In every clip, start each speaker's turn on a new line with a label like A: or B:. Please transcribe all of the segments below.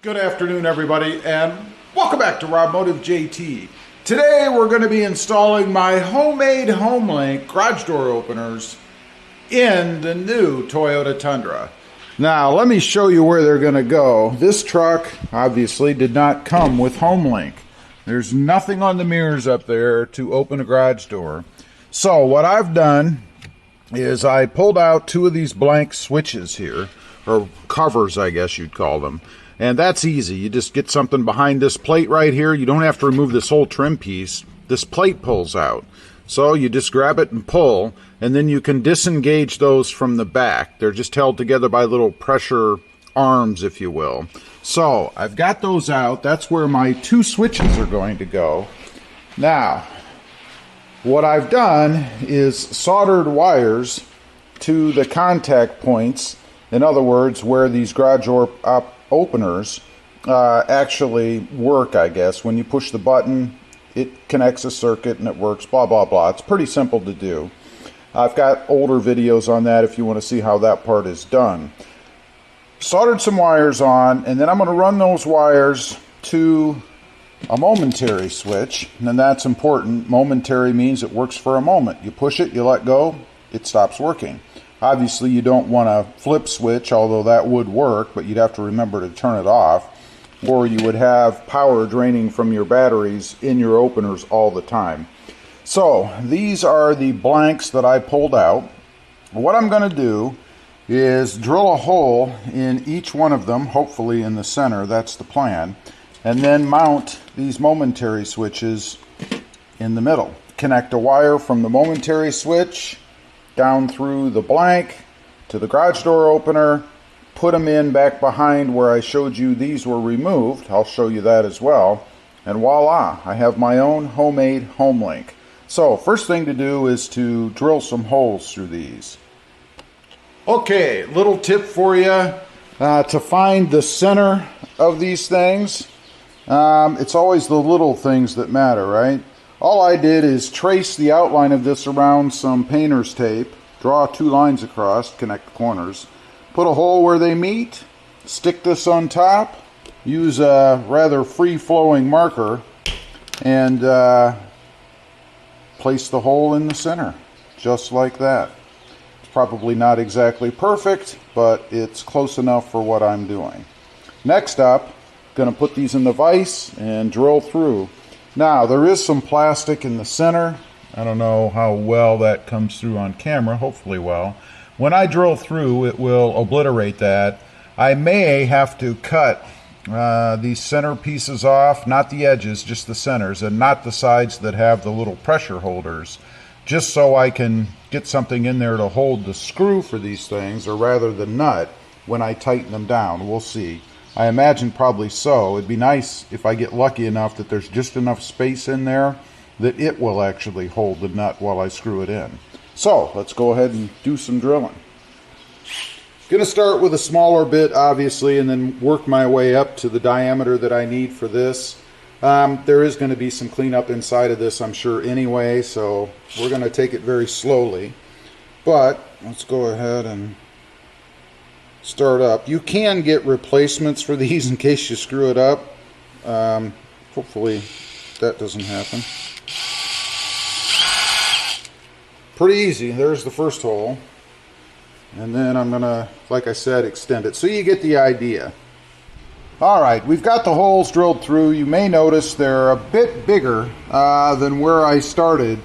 A: Good afternoon, everybody, and welcome back to Robmotive JT. Today we're going to be installing my homemade HomeLink garage door openers in the new Toyota Tundra. Now let me show you where they're going to go. This truck obviously did not come with HomeLink. There's nothing on the mirrors up there to open a garage door. So what I've done is I pulled out two of these blank switches here, or covers I guess you'd call them. And that's easy. You just get something behind this plate right here. You don't have to remove this whole trim piece. This plate pulls out. So you just grab it and pull, and then you can disengage those from the back. They're just held together by little pressure arms, if you will. So I've got those out. That's where my two switches are going to go. Now, what I've done is soldered wires to the contact points. In other words, where these garage door openers actually work, I guess. When you push the button, it connects a circuit and it works, blah, blah, blah. It's pretty simple to do. I've got older videos on that if you want to see how that part is done. Soldered some wires on, and then I'm going to run those wires to a momentary switch, and that's important. Momentary means it works for a moment. You push it, you let go, it stops working. Obviously, you don't want a flip switch, although that would work, but you'd have to remember to turn it off, or you would have power draining from your batteries in your openers all the time. So, these are the blanks that I pulled out. What I'm going to do is drill a hole in each one of them, hopefully in the center, that's the plan, and then mount these momentary switches in the middle. Connect a wire from the momentary switch down through the blank to the garage door opener, put them in back behind where I showed you these were removed. I'll show you that as well. And voila, I have my own homemade HomeLink. So first thing to do is to drill some holes through these. Okay, little tip for you to find the center of these things. It's always the little things that matter, right? All I did is trace the outline of this around some painter's tape, draw two lines across, connect the corners, put a hole where they meet, stick this on top, use a rather free-flowing marker, and place the hole in the center, just like that. It's probably not exactly perfect, but it's close enough for what I'm doing. Next up, going to put these in the vise and drill through. Now, there is some plastic in the center. I don't know how well that comes through on camera, hopefully well. When I drill through, it will obliterate that. I may have to cut these center pieces off, not the edges, just the centers, and not the sides that have the little pressure holders, just so I can get something in there to hold the screw for these things, or rather the nut, when I tighten them down. We'll see. I imagine probably so. It'd be nice if I get lucky enough that there's just enough space in there that it will actually hold the nut while I screw it in. So let's go ahead and do some drilling. Gonna start with a smaller bit, obviously, and then work my way up to the diameter that I need for this. There is going to be some cleanup inside of this, I'm sure, anyway, so we're going to take it very slowly. But let's go ahead and start up. You can get replacements for these in case you screw it up. Hopefully that doesn't happen. Pretty easy. There's the first hole. And then I'm going to, like I said, extend it. So you get the idea. Alright, we've got the holes drilled through. You may notice they're a bit bigger than where I started.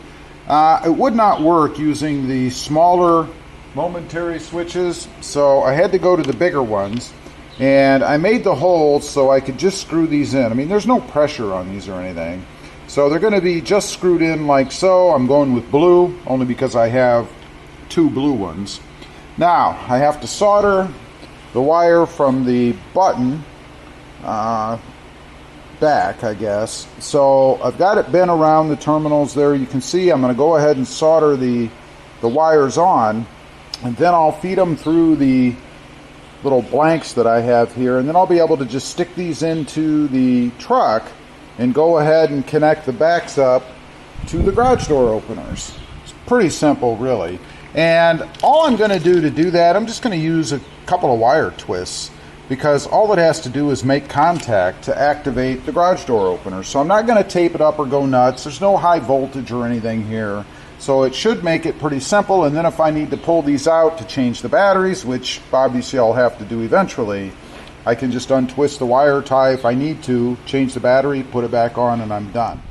A: It would not work using the smaller momentary switches, so I had to go to the bigger ones, and I made the holes so I could just screw these in. I mean, there's no pressure on these or anything, so they're going to be just screwed in like so. I'm going with blue only because I have two blue ones. Now I have to solder the wire from the button back, I guess. So I've got it bent around the terminals there. You can see I'm going to go ahead and solder the wires on, and then I'll feed them through the little blanks that I have here, and then I'll be able to just stick these into the truck and go ahead and connect the backs up to the garage door openers. It's pretty simple, really. And all I'm going to do that, I'm just going to use a couple of wire twists. because all it has to do is make contact to activate the garage door opener. So I'm not going to tape it up or go nuts. There's no high voltage or anything here. So it should make it pretty simple. And then if I need to pull these out to change the batteries, which obviously I'll have to do eventually, I can just untwist the wire tie if I need to, change the battery, put it back on, and I'm done.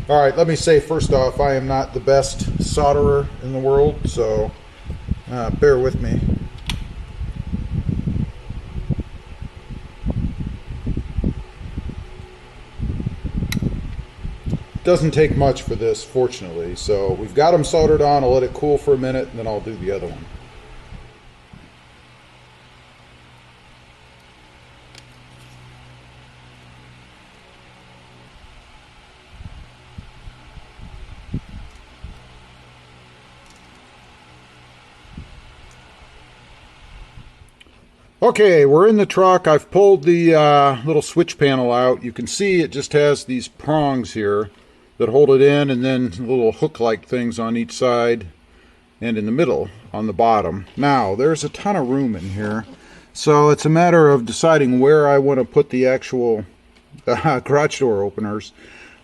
A: All right, let me say first off, I am not the best solderer in the world, so bear with me. Doesn't take much for this, fortunately. So we've got them soldered on. I'll let it cool for a minute, and then I'll do the other one. Okay, we're in the truck. I've pulled the little switch panel out. You can see it just has these prongs here that hold it in, and then little hook-like things on each side and in the middle on the bottom. Now, there's a ton of room in here, so it's a matter of deciding where I want to put the actual garage door openers.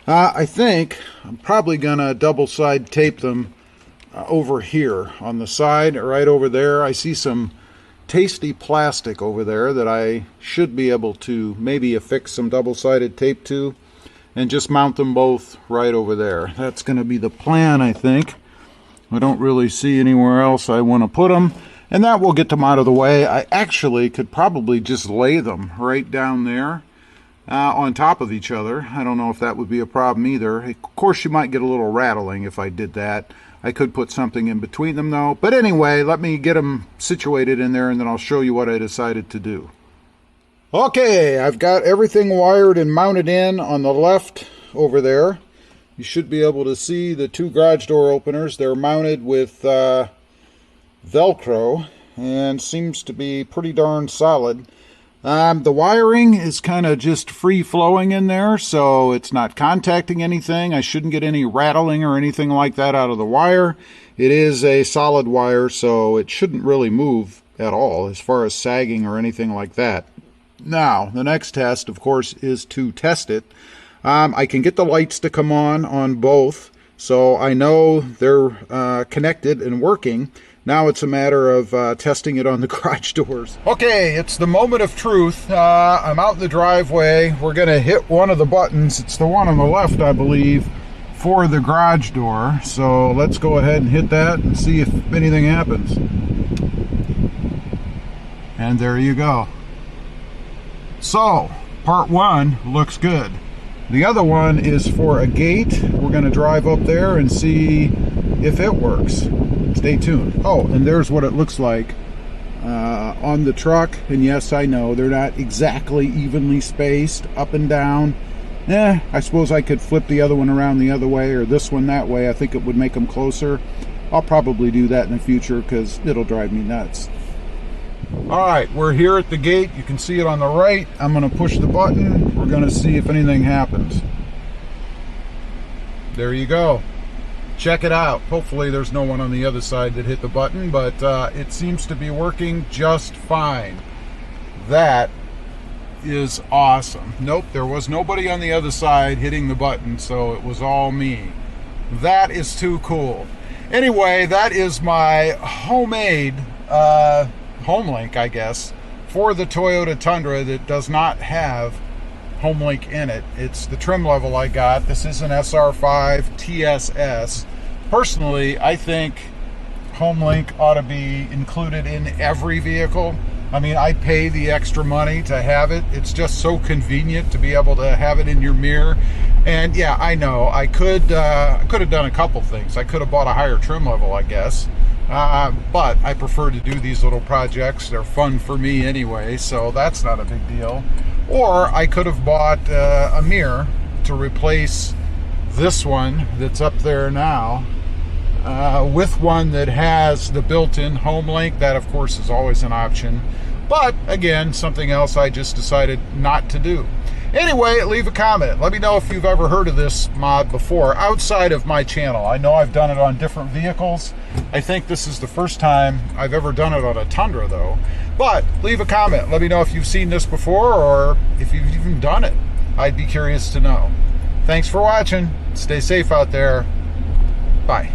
A: I think I'm probably going to double-side tape them over here on the side, right over there. I see some tasty plastic over there that I should be able to maybe affix some double-sided tape to, and just mount them both right over there. That's going to be the plan, I think. I don't really see anywhere else I want to put them, and that will get them out of the way. I actually could probably just lay them right down there on top of each other. I don't know if that would be a problem either. Of course, you might get a little rattling if I did that. I could put something in between them though. But anyway, let me get them situated in there, and then I'll show you what I decided to do. Okay, I've got everything wired and mounted in on the left over there. You should be able to see the two garage door openers. They're mounted with Velcro and seems to be pretty darn solid. The wiring is kind of just free-flowing in there, so it's not contacting anything. I shouldn't get any rattling or anything like that out of the wire. It is a solid wire, so it shouldn't really move at all as far as sagging or anything like that. Now, the next test, of course, is to test it. I can get the lights to come on both, so I know they're connected and working. Now it's a matter of testing it on the garage doors. Okay, it's the moment of truth. I'm out in the driveway. We're going to hit one of the buttons. It's the one on the left, I believe, for the garage door. So let's go ahead and hit that and see if anything happens. And there you go. So, part one looks good. The other one is for a gate. We're going to drive up there and see if it works. Stay tuned. Oh, and there's what it looks like on the truck. And yes, I know they're not exactly evenly spaced up and down. I suppose I could flip the other one around the other way, or this one that way. I think it would make them closer. I'll probably do that in the future because it'll drive me nuts. Alright, we're here at the gate. You can see it on the right. I'm going to push the button. We're going to see if anything happens. There you go. Check it out. Hopefully there's no one on the other side that hit the button, but it seems to be working just fine. That is awesome. Nope, there was nobody on the other side hitting the button, so it was all me. That is too cool. Anyway, that is my homemade HomeLink, I guess, for the Toyota Tundra that does not have HomeLink in it. It's the trim level I got. This is an SR5 TSS. Personally, I think HomeLink ought to be included in every vehicle. I mean, I pay the extra money to have it. It's just so convenient to be able to have it in your mirror. And yeah, I know I could have done a couple things. I could have bought a higher trim level, I guess. But I prefer to do these little projects. They're fun for me anyway, so that's not a big deal. Or I could have bought a mirror to replace this one that's up there now with one that has the built-in HomeLink. That, of course, is always an option. But, again, something else I just decided not to do. Anyway, leave a comment. Let me know if you've ever heard of this mod before outside of my channel. I know I've done it on different vehicles. I think this is the first time I've ever done it on a Tundra though. But leave a comment. Let me know if you've seen this before or if you've even done it. I'd be curious to know. Thanks for watching. Stay safe out there. Bye.